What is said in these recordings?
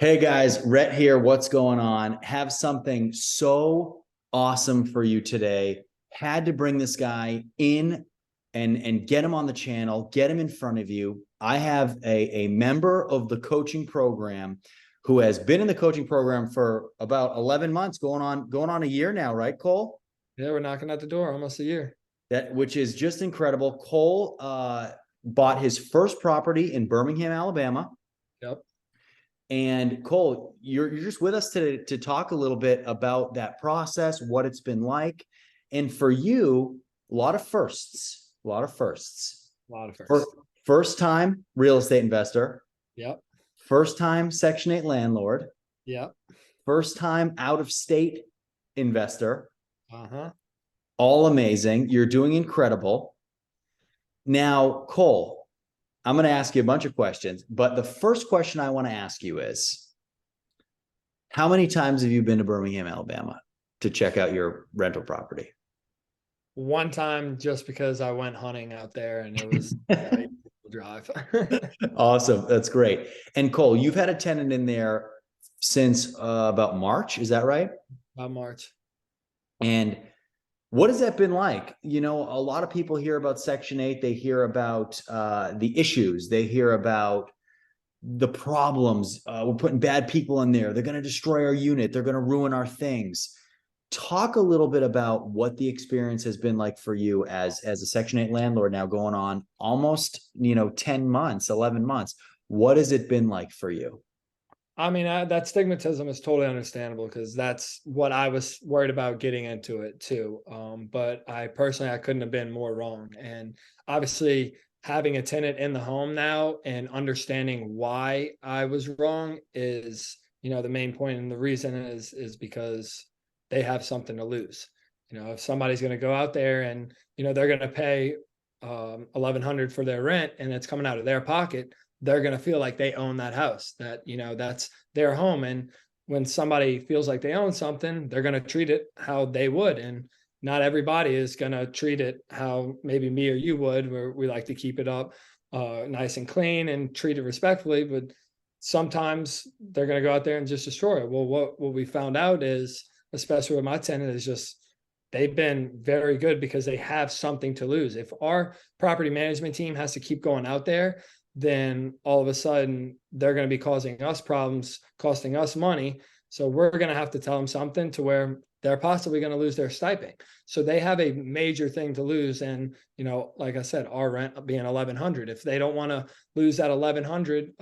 Hey guys, Rhett here. What's going on? Have something so awesome for you today. Had to bring this guy in and get him on the channel, get him in front of you. I have a member of the coaching program who has been in the coaching program for about 11 months, going on a year now, right, Cole? Yeah, we're knocking at the door almost a year. That which is just incredible. Cole bought his first property in Birmingham, Alabama. Yep. And Cole, you're just with us today to talk a little bit about that process, what it's been like. And for you, a lot of firsts, a lot of firsts. A lot of For first. first time real estate investor, Yep. first time Section 8 landlord, Yep. first time out of state investor, Uh-huh. all amazing. You're doing incredible. Now, Cole, I'm going to ask you a bunch of questions, but the first question I want to ask you is, how many times have you been to Birmingham, Alabama to check out your rental property? One time just because I went hunting out there and it was a drive. Awesome. That's great. And Cole, you've had a tenant in there since about March. Is that right? About March. And what has that been like? You know, a lot of people hear about Section 8. They hear about the issues. They hear about the problems. We're putting bad people in there. They're going to destroy our unit. They're going to ruin our things. Talk a little bit about what the experience has been like for you as a Section 8 landlord now going on almost, 10 months, 11 months. What has it been like for you? I mean, that stigmatism is totally understandable because that's what I was worried about getting into it too. But I personally, I couldn't have been more wrong. And obviously, having a tenant in the home now and understanding why I was wrong is, the main point. And the reason is because they have something to lose. If somebody's going to go out there and they're going to pay 1,100 for their rent and it's coming out of their pocket, they're going to feel like they own that house, that that's their home. And when somebody feels like they own something, they're going to treat it how they would. And not everybody is going to treat it how maybe me or you would, where we like to keep it up nice and clean and treat it respectfully. But sometimes they're going to go out there and just destroy it. Well, what we found out is, especially with my tenant, is just they've been very good because they have something to lose. If our property management team has to keep going out there, then all of a sudden they're going to be causing us problems, costing us money. So we're going to have to tell them something to where they're possibly going to lose their stipend. So they have a major thing to lose. And, like I said, our rent being 1,100, if they don't want to lose that 1,100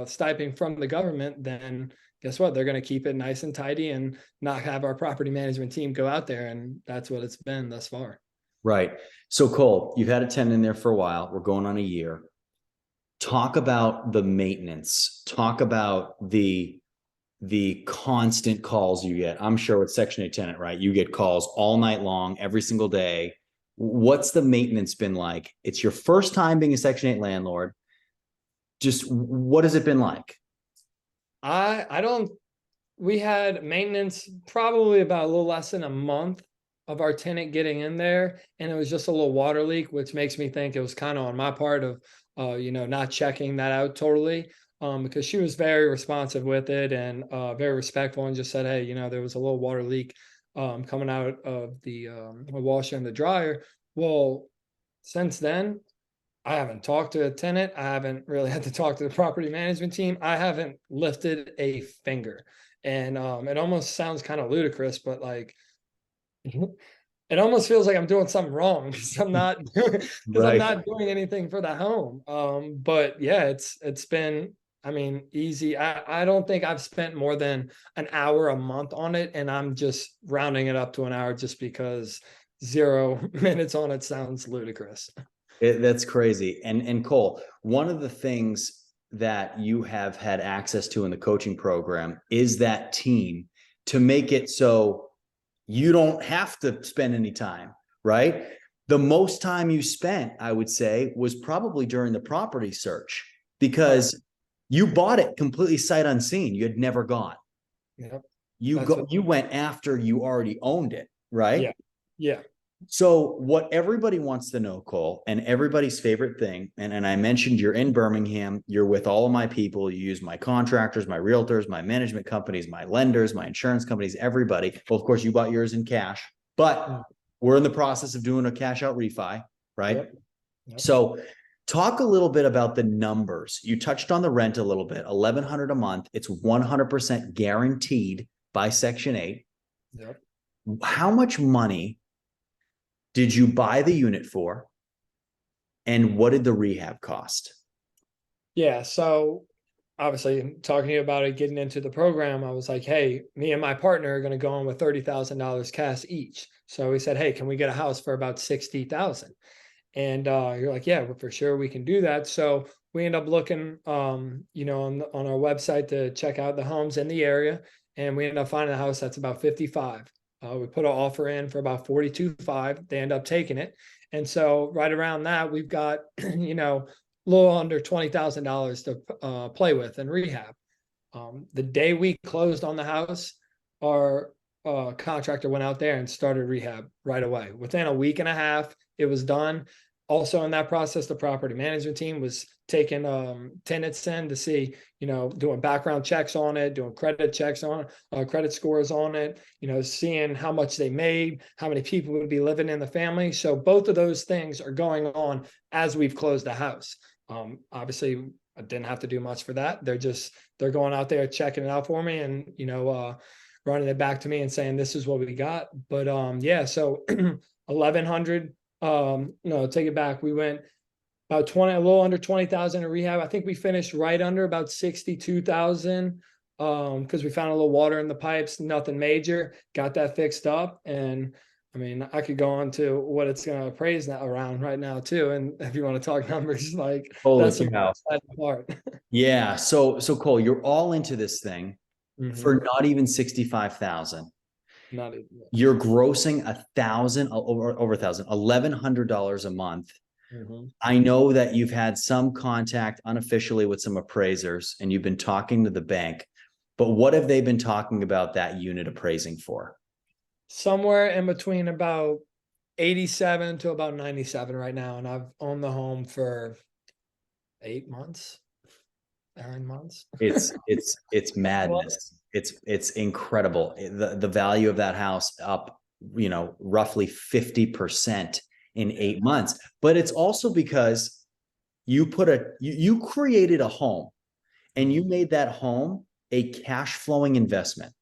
stipend from the government, then guess what? They're going to keep it nice and tidy and not have our property management team go out there. And that's what it's been thus far. Right. So Cole, you've had a tenant in there for a while. We're going on a year. Talk about the maintenance. Talk about the constant calls you get. I'm sure with Section 8 tenant, right? You get calls all night long, every single day. What's the maintenance been like? It's your first time being a Section 8 landlord. Just what has it been like? I don't we had maintenance probably about a little less than a month of our tenant getting in there, and it was just a little water leak, which makes me think it was kind of on my part of not checking that out totally. Because she was very responsive with it and very respectful and just said, hey, there was a little water leak coming out of the washer and the dryer. Well, since then, I haven't talked to a tenant. I haven't really had to talk to the property management team. I haven't lifted a finger. And it almost sounds kind of ludicrous, but like it almost feels like I'm doing something wrong because I'm Right. not doing anything for the home. But yeah, it's been, I mean, easy. I don't think I've spent more than an hour a month on it, and I'm just rounding it up to an hour just because 0 minutes on it sounds ludicrous. That's crazy. And Cole, one of the things that you have had access to in the coaching program is that team to make it so you don't have to spend any time, right? The most time you spent, I would say, was probably during the property search Oh, because you bought it completely sight unseen. You had never gone. yep. You That's what, go you went after you already owned it, right? yeah. Yeah. So what everybody wants to know, Cole, and everybody's favorite thing, and I mentioned you're in Birmingham, you're with all of my people, you use my contractors, my realtors, my management companies, my lenders, my insurance companies, everybody. Well, of course, you bought yours in cash, but Mm. we're in the process of doing a cash out refi, right? Yep. Yep. So talk a little bit about the numbers. You touched on the rent a little bit, 1,100 a month. It's 100% guaranteed by Section 8. Yep. How much money did you buy the unit for? And what did the rehab cost? Yeah. So obviously talking to you about it, getting into the program, I was like, hey, me and my partner are going to go on with $30,000 cash each. So we said, hey, can we get a house for about 60,000? And you're like, yeah, well, for sure we can do that. So we end up looking, on our website to check out the homes in the area, and we end up finding a house that's about 55. We put an offer in for about 42.5. They end up taking it, and so right around that, we've got a little under $20,000 to play with in rehab. The day we closed on the house, our contractor went out there and started rehab right away. Within a week and a half, it was done. Also, in that process, the property management team was taking tenants in to see, doing background checks on it, doing credit checks on credit scores on it, seeing how much they made, how many people would be living in the family. So both of those things are going on as we've closed the house. Obviously, I didn't have to do much for that. They're going out there checking it out for me, and running it back to me and saying this is what we got. But yeah, so 1,100. No, take it back. We went about 20, a little under 20,000 in rehab. I think we finished right under about 62,000 because we found a little water in the pipes, nothing major. Got that fixed up, and I mean, I could go on to what it's going to appraise now around right now too. And if you want to talk numbers, like Holy that's the cow. exciting part. Yeah. So Cole, you're all into this thing for Mhm. not even 65,000. Not even. You're grossing 1,000 over 1,000, $1,100 a month. Mhm. I know that you've had some contact unofficially with some appraisers and you've been talking to the bank, but what have they been talking about that unit appraising for? Somewhere in between about 87 to about 97 right now, and I've owned the home for 8 months, 9 months. It's madness. It's incredible. The value of that house up, roughly 50% in 8 months. But it's also because you created a home and you Mhm. made that home a cash flowing investment.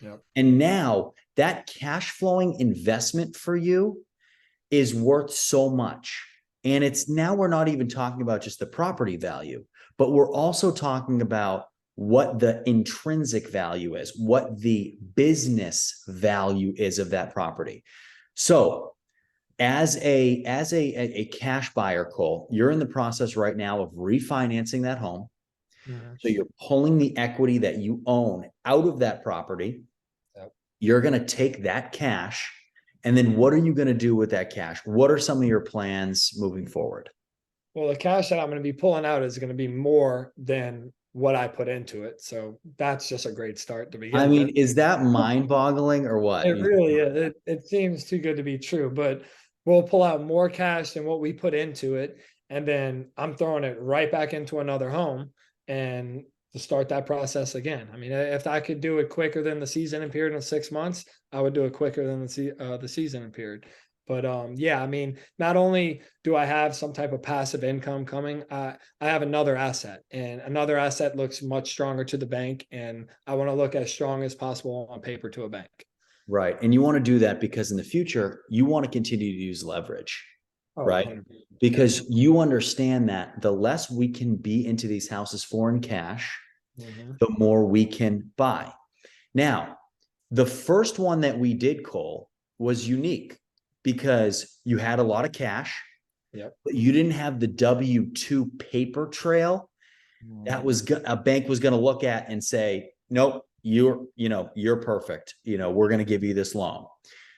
Yep. And now that cash flowing investment for you is worth so much. And it's now we're not even talking about just the property value, but we're also talking about what the intrinsic value is, what the business value is of that property. So as a cash buyer, Cole, you're in the process right now of refinancing that home. Mhm. So you're pulling the equity that you own out of that property. Yep. You're going to take that cash. And then what are you going to do with that cash? What are some of your plans moving forward? Well, the cash that I'm going to be pulling out is going to be more than what I put into it. So that's just a great start to I begin mean, with. is that mind boggling or what? It really is. It seems too good to be true, but we'll pull out more cash than what we put into it. And then I'm throwing it right back into another home and to start that process again. I mean, if I could do it quicker than the season and period in 6 months, I would do it quicker than the season and period. But yeah, I mean, not only do I have some type of passive income coming, I have another asset, and another asset looks much stronger to the bank, and I want to look as strong as possible on paper to a bank. Right. And you want to do that because in the future, you want to continue to use leverage, Oh, right? 100%. Yep. Because you understand that the less we can be into these houses for in cash, Mhm. the more we can buy. Now, the first one that we did, Cole, was unique because you had a lot of cash, Yep. but you didn't have the W-2 paper trail that Mhm. was a bank was going to look at and say, nope, you're perfect. We're going to give you this loan.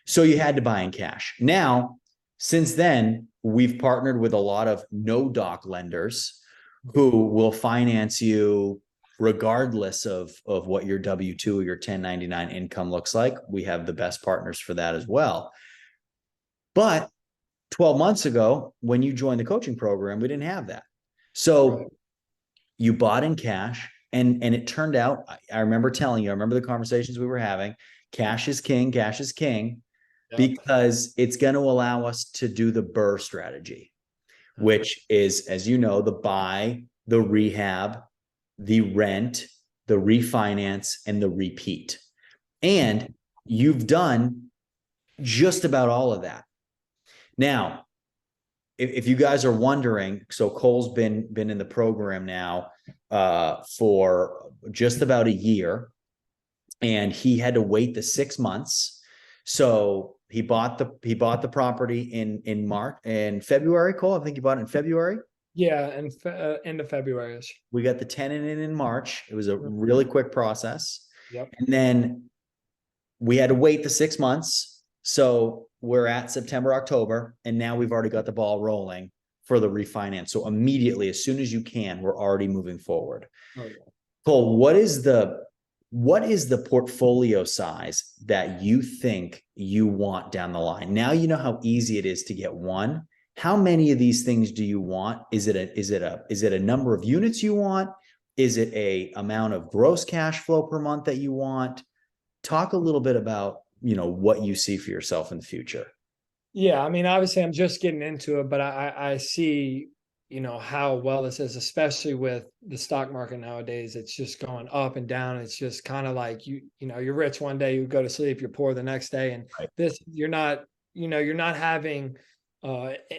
So you had to buy in cash. Now, since then, we've partnered with a lot of no doc lenders who will finance you regardless of what your W-2 or your 1099 income looks like. We have the best partners for that as well. But 12 months ago, when you joined the coaching program, we didn't have that. Right. So you bought in cash, and it turned out, I remember telling you, I remember the conversations we were having, cash is king, Yep. because it's going to allow us to do the BRRRR strategy, which is, as you know, the buy, the rehab, the rent, the refinance, and the repeat. And you've done just about all of that. Now, if you guys are wondering, so Cole's been in the program now for just about a year, and he had to wait the 6 months. So he bought the property in March and February. Cole, I think he bought it in February. Yeah, and end of February. We got the tenant in March. It was a really quick process. Yep. And then we had to wait the 6 months. So we're at September, October, and now we've already got the ball rolling for the refinance. So immediately, as soon as you can, we're already moving forward. Oh, yeah. Cole, what is the portfolio size that you think you want down the line? Now you know how easy it is to get one. How many of these things do you want? Is it a number of units you want? Is it a amount of gross cash flow per month that you want? Talk a little bit about, what you see for yourself in the future. Yeah, I mean, obviously, I'm just getting into it, but I see, how well this is, especially with the stock market nowadays. It's just going up and down. It's just kind of like you're rich one day, you go to sleep, you're poor the next day, and Right. this you're not having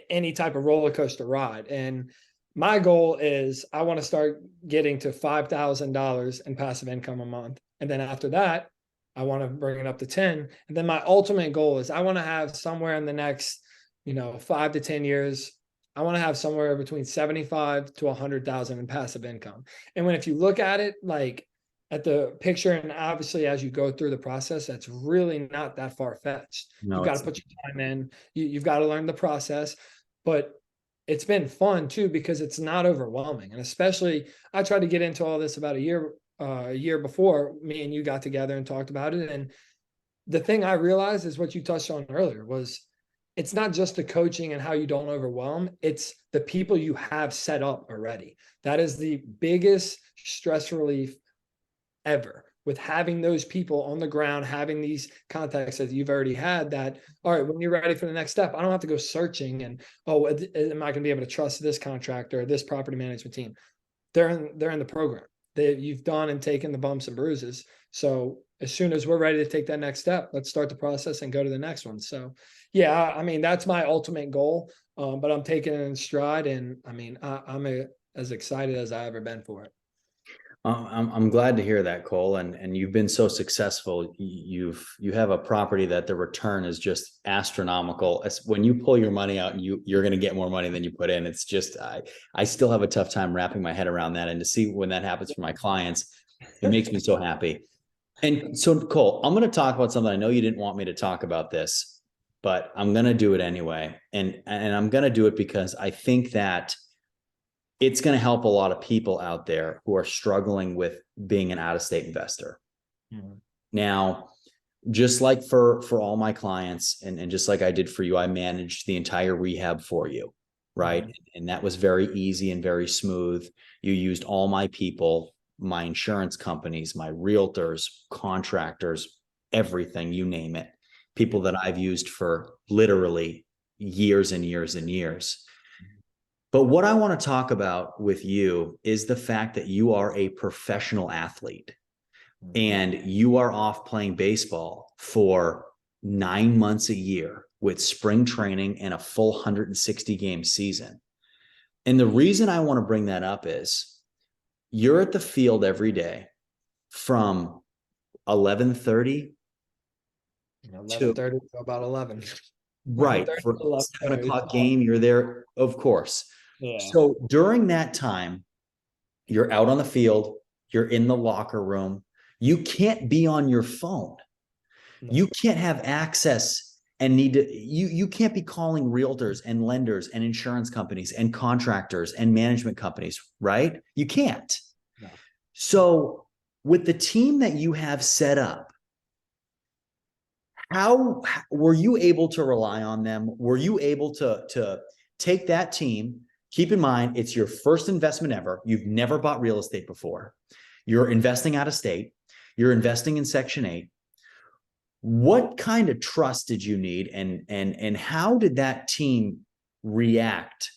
any type of roller coaster ride. And my goal is I want to start getting to $5,000 in passive income a month, and then after that, I want to bring it up to 10. And then my ultimate goal is I want to have somewhere in the next, 5 to 10 years, I want to have somewhere between 75 to 100,000 in passive income. And if you look at it, like at the picture, and obviously as you go through the process, that's really not that far fetched. No, You've got it's to put your time in, you've got to learn the process, but it's been fun too, because it's not overwhelming. And especially I tried to get into all this about a year before me and you got together and talked about it. And the thing I realized is what you touched on earlier was it's not just the coaching and how you don't overwhelm, it's the people you have set up already. That is the biggest stress relief ever, with having those people on the ground, having these contacts that you've already had, that, all right, when you're ready for the next step, I don't have to go searching and, oh, am I going to be able to trust this contractor or this property management team? They're in the program that you've done and taken the bumps and bruises. So as soon as we're ready to take that next step, let's start the process and go to the next one. So yeah, I mean, that's my ultimate goal. But I'm taking it in stride, and I mean, I'm as excited as I ever been for it. I'm glad to hear that, Cole, and you've been so successful. You have a property that the return is just astronomical. When you pull your money out, and you're going to get more money than you put in. It's just I still have a tough time wrapping my head around that, and to see when that happens for my clients, it makes me so happy. And so, Cole, I'm going to talk about something. I know you didn't want me to talk about this, but I'm going to do it anyway, and I'm going to do it because I think that it's going to help a lot of people out there who are struggling with being an out-of-state investor. Mhm. Now, just like for all my clients, and just like I did for you, I managed the entire rehab for you, right? Mhm. And that was very easy and very smooth. You used all my people, my insurance companies, my realtors, contractors, everything, you name it. People that I've used for literally years and years and years. But what I want to talk about with you is the fact that you are a professional athlete and you are off playing baseball for 9 months a year with spring training and a full 160 game season. And the reason I want to bring that up is you're at the field every day from 11:30 to 11:30 to about 11. right 11:30 for to 11. 7 o'clock game. You're there, of course. Yeah. So during that time, you're out on the field, you're in the locker room. You can't be on your phone. No. You can't have access and you can't be calling realtors and lenders and insurance companies and contractors and management companies, right? You can't. No. So with the team that you have set up, how were you able to rely on them? Were you able to take that team? Keep in mind, it's your first investment ever. You've never bought real estate before. You're investing out of state. You're investing in Section 8. What kind of trust did you need, and how did that team react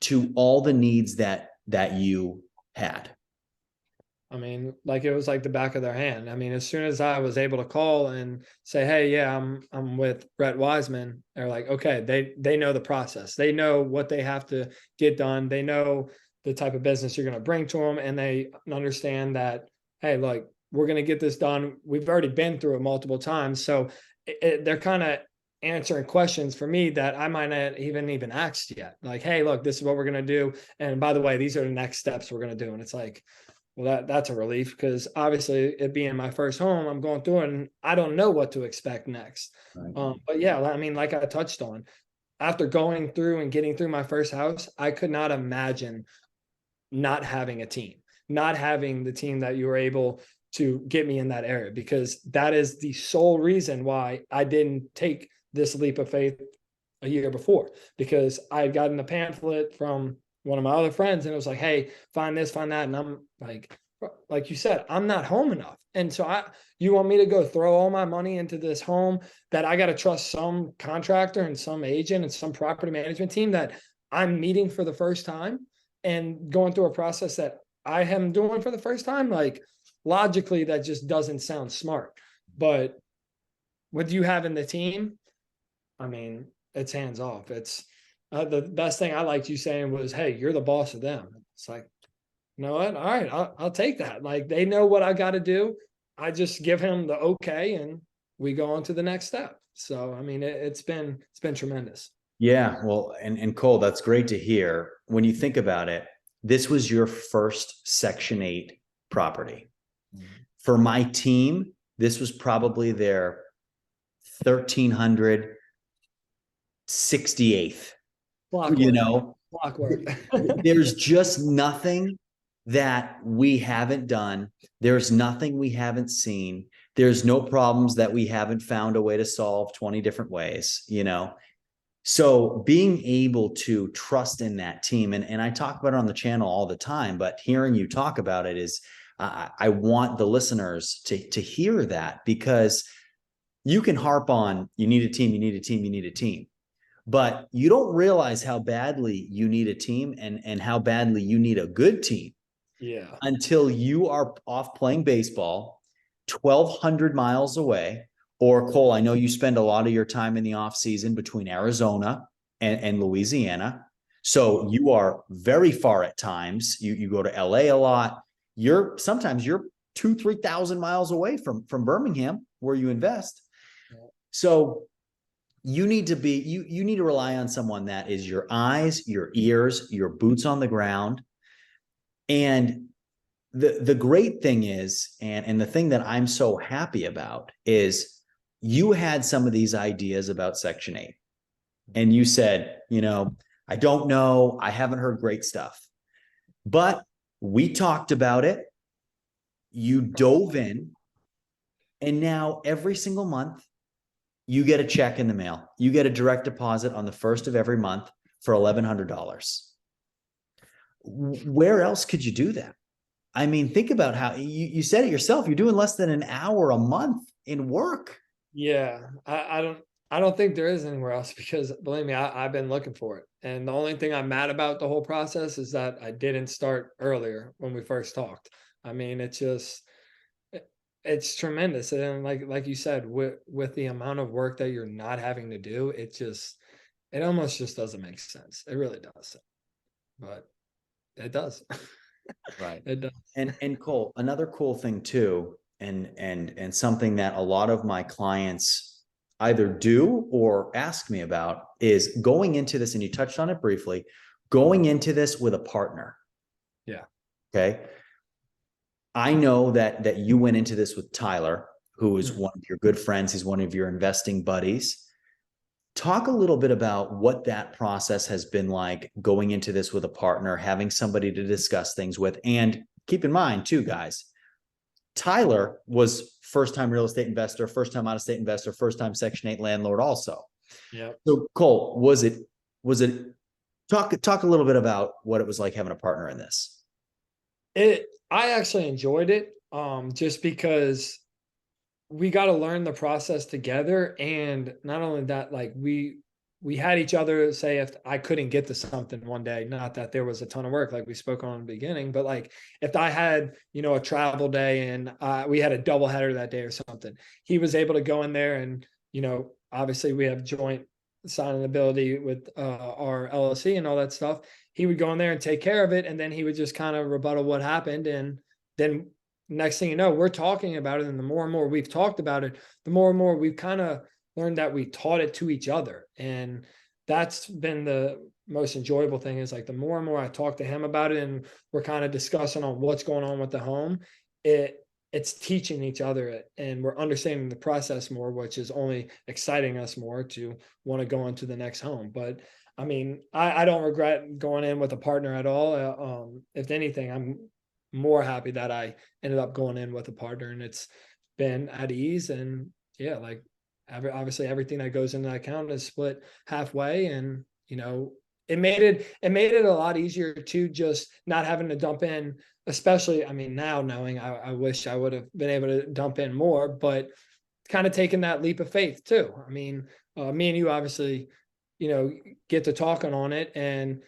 to all the needs that you had? I mean, like it was like the back of their hand. I mean, as soon as I was able to call and say, "Hey, yeah, I'm with Brett Wiseman," they're like, "Okay." They know the process. They know what they have to get done. They know the type of business you're going to bring to them, and they understand that, hey, like we're going to get this done. We've already been through it multiple times, so they're kind of answering questions for me that I might not even asked yet. Like, "Hey, look, this is what we're going to do, and by the way, these are the next steps we're going to do." And it's like, well, that's a relief because obviously it being my first home, I'm going through it and I don't know what to expect next. Right. But yeah, I mean, like I touched on, after going through and getting through my first house, I could not imagine not having a team, not having the team that you were able to get me in that area, because that is the sole reason why I didn't take this leap of faith a year before, because I had gotten a pamphlet from one of my other friends and it was like, "Hey, find this, find that." And I'm like you said, I'm not home enough. And so you want me to go throw all my money into this home that I got to trust some contractor and some agent and some property management team that I'm meeting for the first time and going through a process that I am doing for the first time? Like, logically, that just doesn't sound smart. But with you having the team, I mean, it's hands off. It's the best thing I liked you saying was, "Hey, you're the boss of them." It's like, you know what? All right, I'll take that. Like, they know what I got to do. I just give him the okay, and we go on to the next step. So, I mean, it's been tremendous. Yeah, well, and Cole, that's great to hear. When you think about it, this was your first Section 8 property. For my team, this was probably their 1368th. You Clockwork, know, clockwork. there's just nothing that we haven't done. There's nothing we haven't seen. There's no problems that we haven't found a way to solve 20 different ways, you know. So being able to trust in that team, and I talk about it on the channel all the time, but hearing you talk about it is, I want the listeners to hear that, because you can harp on, you need a team, you need a team, you need a team, but you don't realize how badly you need a team, and how badly you need a good team Yeah. until you are off playing baseball 1,200 miles away. Or Cole, I know you spend a lot of your time in the off season between Arizona and Louisiana. So you are very far at times. You go to LA a lot. Sometimes you're 2,000-3,000 miles away from Birmingham, where you invest. So you need to rely on someone that is your eyes, your ears, your boots on the ground. And the great thing is, and the thing that I'm so happy about is, you had some of these ideas about Section 8, and you said, I don't know, I haven't heard great stuff, but we talked about it. You dove in, and now every single month you get a check in the mail. You get a direct deposit on the first of every month for $1,100. Where else could you do that? I mean, think about how you said it yourself. You're doing less than an hour a month in work. Yeah. I don't think there is anywhere else, because believe me, I've been looking for it. And the only thing I'm mad about the whole process is that I didn't start earlier when we first talked. I mean, it's tremendous. And like you said, with the amount of work that you're not having to do, it almost just doesn't make sense. It really does. But it does. Right. It does. And Cole, another cool thing too, and something that a lot of my clients either do or ask me about, is going into this, and you touched on it briefly, going into this with a partner. Yeah. Okay. I know that you went into this with Tyler, who is one of your good friends. He's one of your investing buddies. Talk a little bit about what that process has been like, going into this with a partner, having somebody to discuss things with. And keep in mind too, guys, Tyler was first time real estate investor, first time out of state investor, first time Section 8 landlord also. Yeah. So Cole, was it talk a little bit about what it was like having a partner in this? I actually enjoyed it, just because we got to learn the process together. And not only that, like we had each other say if I couldn't get to something one day, not that there was a ton of work like we spoke on in the beginning, but like if I had, a travel day and we had a double header that day or something, he was able to go in there and, obviously we have joint signing ability with our LLC and all that stuff. He would go in there and take care of it. And then he would just kind of rebuttal what happened. And then next thing you know, we're talking about it. And the more and more we've talked about it, the more and more we've kind of learned that we taught it to each other. And that's been the most enjoyable thing, is like the more and more I talk to him about it and we're kind of discussing on what's going on with the home, it's teaching each other it, and we're understanding the process more, which is only exciting us more to want to go into the next home. But I mean, I don't regret going in with a partner at all. If anything, I'm more happy that I ended up going in with a partner, and it's been at ease. And yeah, like obviously everything that goes into that account is split halfway. And it made it a lot easier to just not having to dump in, especially, I mean, now knowing, I wish I would have been able to dump in more, but kind of taking that leap of faith too. I mean, me and you obviously, get to talking on it, and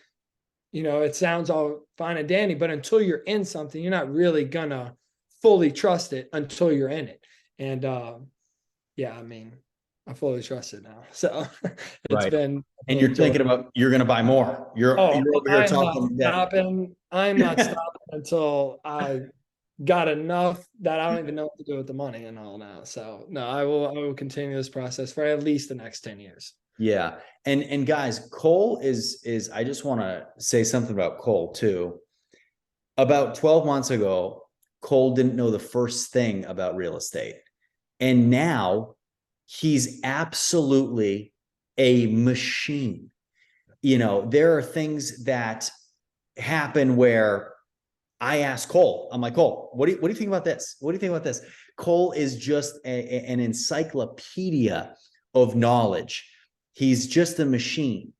it sounds all fine and dandy, but until you're in something, you're not really gonna fully trust it until you're in it. And yeah, I mean, I fully trust it now. So it's Right. been And really you're thinking enjoyable. about you're going to buy more. Oh, You're over here I'm not talking that. stopping. I'm not stopping until I got enough that I don't even know what to do with the money and all now. So no, I will continue this process for at least the next 10 years. Yeah. And guys, Cole is I just want to say something about Cole too. About 12 months ago, Cole didn't know the first thing about real estate. And now he's absolutely a machine. There are things that happen where I ask Cole, I'm like, Cole, what do you think about this? What do you think about this? Cole is just an encyclopedia of knowledge. He's just a machine.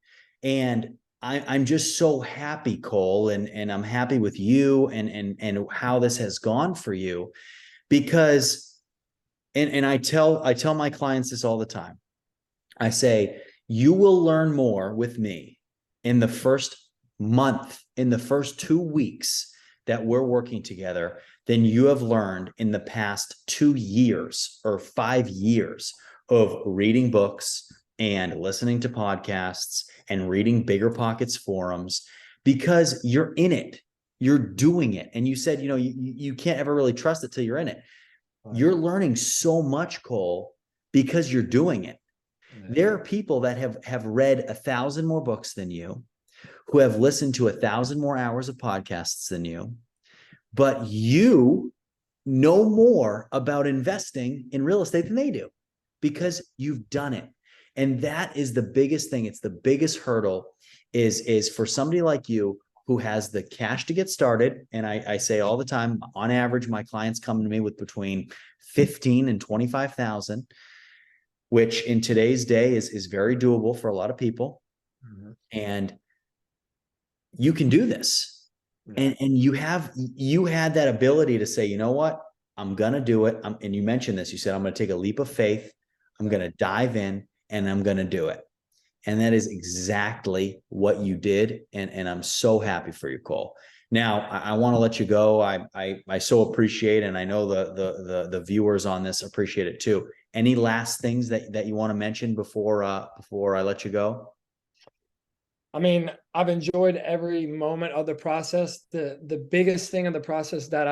And I'm just so happy, Cole, and I'm happy with you and how this has gone for you, because and I tell my clients this all the time. I say, you will learn more with me in the first month, in the first 2 weeks that we're working together, than you have learned in the past 2 years or 5 years of reading books and listening to podcasts and reading Bigger Pockets forums, because you're in it, you're doing it. And you said, you can't ever really trust it till you're in it. You're learning so much, Cole, because you're doing it. There are people that have read 1,000 more books than you, who have listened to 1,000 more hours of podcasts than you, but you know more about investing in real estate than they do, because you've done it. And that is the biggest thing. It's the biggest hurdle is for somebody like you who has the cash to get started. And I say all the time, on average, my clients come to me with between 15 and 25,000, which in today's day is very doable for a lot of people. Mm-hmm. And you can do this. Yeah. And you had that ability to say, you know what, I'm going to do it. And you mentioned this, you said, I'm going to take a leap of faith. I'm going to dive in and I'm going to do it. And that is exactly what you did. And I'm so happy for you, Cole. Now I want to let you go. I so appreciate, and I know the viewers on this appreciate it too. Any last things that you want to mention before I let you go? I mean, I've enjoyed every moment of the process. The biggest thing in the process that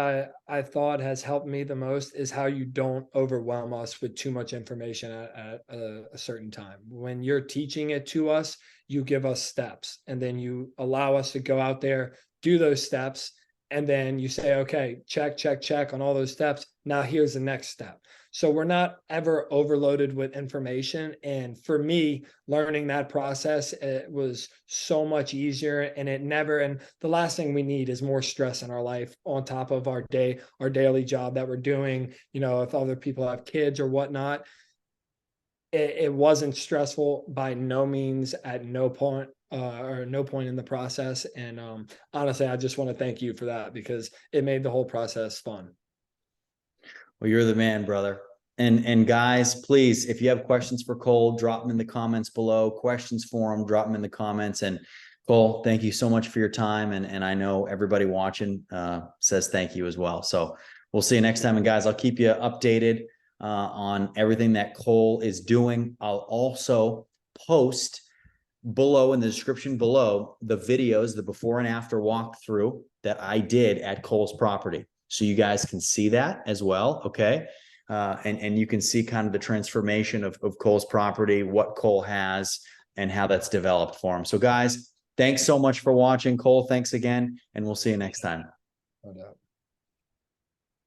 I thought has helped me the most is how you don't overwhelm us with too much information at a certain time. When you're teaching it to us, you give us steps, and then you allow us to go out there, do those steps, And then you say, okay, check, check, check on all those steps. Now here's the next step. So we're not ever overloaded with information. And for me, learning that process, it was so much easier, and it never, and the last thing we need is more stress in our life on top of our daily job that we're doing. If other people have kids or whatnot, it wasn't stressful by no means, at no point, or no point in the process. And honestly, I just want to thank you for that, because it made the whole process fun. Well, you're the man, brother. And guys, please, if you have questions for Cole, drop them in the comments below. Questions for him, drop them in the comments. And Cole, thank you so much for your time. And I know everybody watching says thank you as well. So we'll see you next time. And guys, I'll keep you updated on everything that Cole is doing. I'll also post below in the description below the videos, the before and after walkthrough that I did at Cole's property. So you guys can see that as well. Okay. And you can see kind of the transformation of Cole's property, what Cole has, and how that's developed for him. So guys, thanks so much for watching. Cole, thanks again, and we'll see you next time. No doubt.